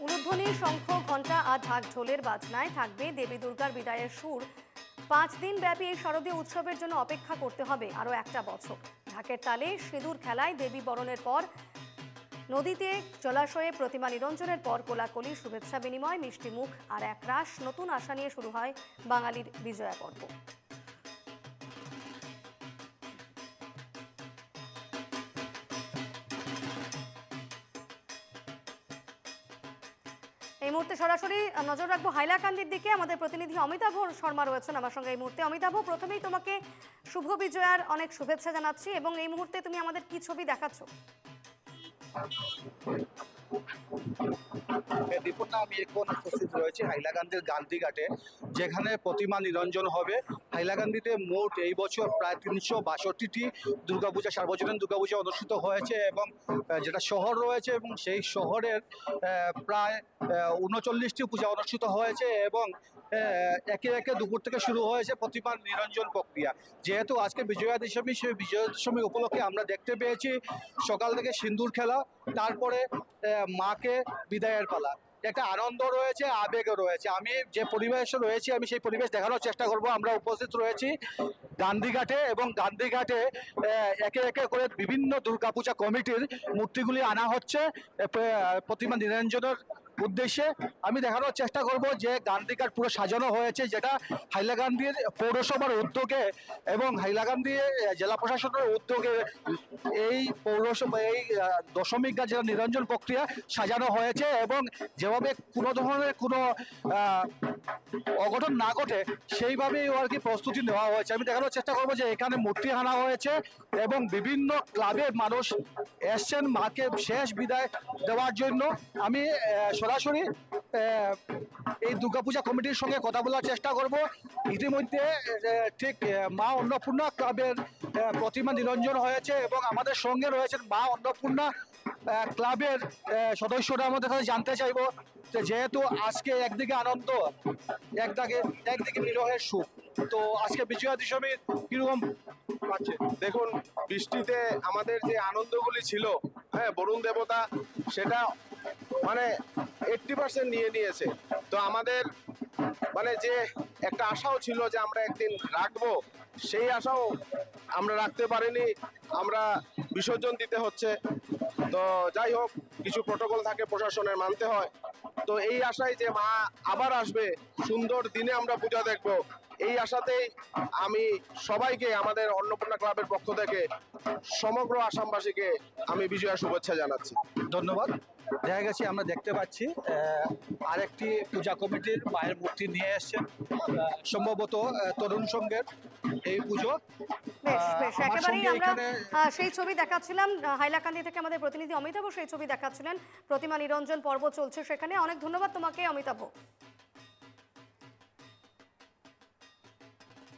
উলুধ্বনি, শঙ্খ, ঘণ্টা আর ঢাক ঢোলের বাজনায় থাকবে দেবী দুর্গার বিদায়ের সুর। 5 দিন ব্যাপী এই শারদীয় উৎসবের জন্য অপেক্ষা করতে হবে আরও একটা বছর। ঢাকের তালে সিঁদুর খেলায় দেবী বরণের পর নদীতে জলাশয়ে প্রতিমা নিরঞ্জনের পর কোলাকুলি, শুভেচ্ছা বিনিময়, মিষ্টি মুখ আর একরাশ নতুন আশা নিয়ে শুরু হয় বাঙালির বিজয়া পর্ব। এই মুহূর্তে সরাসরি নজর রাখবো হাইলাকান্দির দিকে। আমাদের প্রতিনিধি অমিতাভ শর্মা রয়েছেন আমার সঙ্গে এই মুহূর্তে। অমিতাভ, প্রথমেই তোমাকে শুভ বিজয়ার অনেক শুভেচ্ছা জানাচ্ছি এবং এই মুহূর্তে তুমি আমাদের কি ছবি দেখাচ্ছ? দীপনা, আমি এখন উপস্থিত রয়েছে হাইলাকান্দির গান্ধীঘাটে, যেখানে প্রতিমা নিরঞ্জন হবে। হাইলাকান্দিতে মোট এই বছর প্রায় 362টি দুর্গাপূজা, সার্বজনীন দুর্গাপূজা অনুষ্ঠিত হয়েছে এবং যেটা শহর রয়েছে এবং সেই শহরের প্রায় 39টি পূজা অনুষ্ঠিত হয়েছে এবং একে একে দুপুর থেকে শুরু হয়েছে প্রতিমার নিরঞ্জন প্রক্রিয়া। যেহেতু আজকে বিজয়া দশমী, সেই বিজয়া দশমী উপলক্ষে আমরা দেখতে পেয়েছি সকাল থেকে সিন্দুর খেলা, তারপরে মাকে বিদায়ের পালা। একটা আনন্দ রয়েছে, আবেগও রয়েছে। আমি যে পরিবেশে রয়েছি, আমি সেই পরিবেশ দেখানোর চেষ্টা করব। আমরা উপস্থিত রয়েছি গান্ধীঘাটে এবং গান্ধীঘাটে একে একে করে বিভিন্ন দুর্গাপূজা কমিটির মূর্তিগুলি আনা হচ্ছে প্রতিমা নিরঞ্জনের উদ্দেশ্যে। আমি দেখানোর চেষ্টা করব যে গান্ধীঘাট পুরো সাজানো হয়েছে, যেটা হাইলাকান্দির পৌরসভার উদ্যোগে এবং হাইলাকান্দি জেলা প্রশাসনের উদ্যোগে এই পৌরসভা এই দশমিক গাছ যেটা নিরঞ্জন প্রক্রিয়া সাজানো হয়েছে এবং যেভাবে কোনো ধরনের কোনো অঘটন না ঘটে সেইভাবেই আর কি প্রস্তুতি নেওয়া হয়েছে। আমি দেখানোর চেষ্টা করবো যে এখানে মূর্তি আনা হয়েছে এবং বিভিন্ন ক্লাবের মানুষ এসছেন মাকে শেষ বিদায় দেওয়ার জন্য। আমি সরাসরি এই দুর্গাপূজা কমিটির সঙ্গে কথা বলার চেষ্টা করব। ইতিমধ্যে ঠিক মা অন্নপূর্ণা ক্লাবের প্রতিমা নিরঞ্জন হয়েছে এবং আমাদের সঙ্গে রয়েছেন মা অন্নপূর্ণা ক্লাবের সদস্যরা। আমাদের কাছে জানতে চাইবো যে যেহেতু আজকে একদিকে আনন্দ, একদিকে বিরহের সুখ, তো আজকে বিজয়া দশমীর কিরকম পাচ্ছে? দেখুন, বৃষ্টিতে আমাদের যে আনন্দগুলি ছিল, হ্যাঁ, বরুণ দেবতা সেটা মানে 80% নিয়ে নিয়েছে। তো আমাদের মানে যে একটা আশাও ছিল যে আমরা একদিন রাখবো, সেই আশাও আমরা রাখতে পারিনি, আমরা বিসর্জন দিতে হচ্ছে। তো যাই হোক, কিছু প্রটোকল থাকে প্রশাসনের, মানতে হয়। তো এই আশায় যে মা আবার আসবে, সুন্দর দিনে আমরা পূজা দেখব, এই আশাতেই আমি সবাইকে, আমাদের অন্নপূর্ণা ক্লাবের পক্ষ থেকে সমগ্র আসামবাসীকে আমি বিজয়া শুভেচ্ছা জানাচ্ছি। ধন্যবাদ। দেখা গেছে আমরা দেখতে পাচ্ছি আরেকটি পূজা কমিটির মায়ের মূর্তি নিয়ে এসছেন, সম্ভবত তরুণ সংঘের এই পুজো। বেশ বেশ, একেবারেই আমরা সেই ছবি দেখাচ্ছিলাম হাইলাকান্দি থেকে। আমাদের প্রতিনিধি অমিতাভ সেই ছবি দেখাচ্ছিলেন। প্রতিমা নিরঞ্জন পর্ব চলছে সেখানে। অনেক ধন্যবাদ তোমাকে অমিতাভ।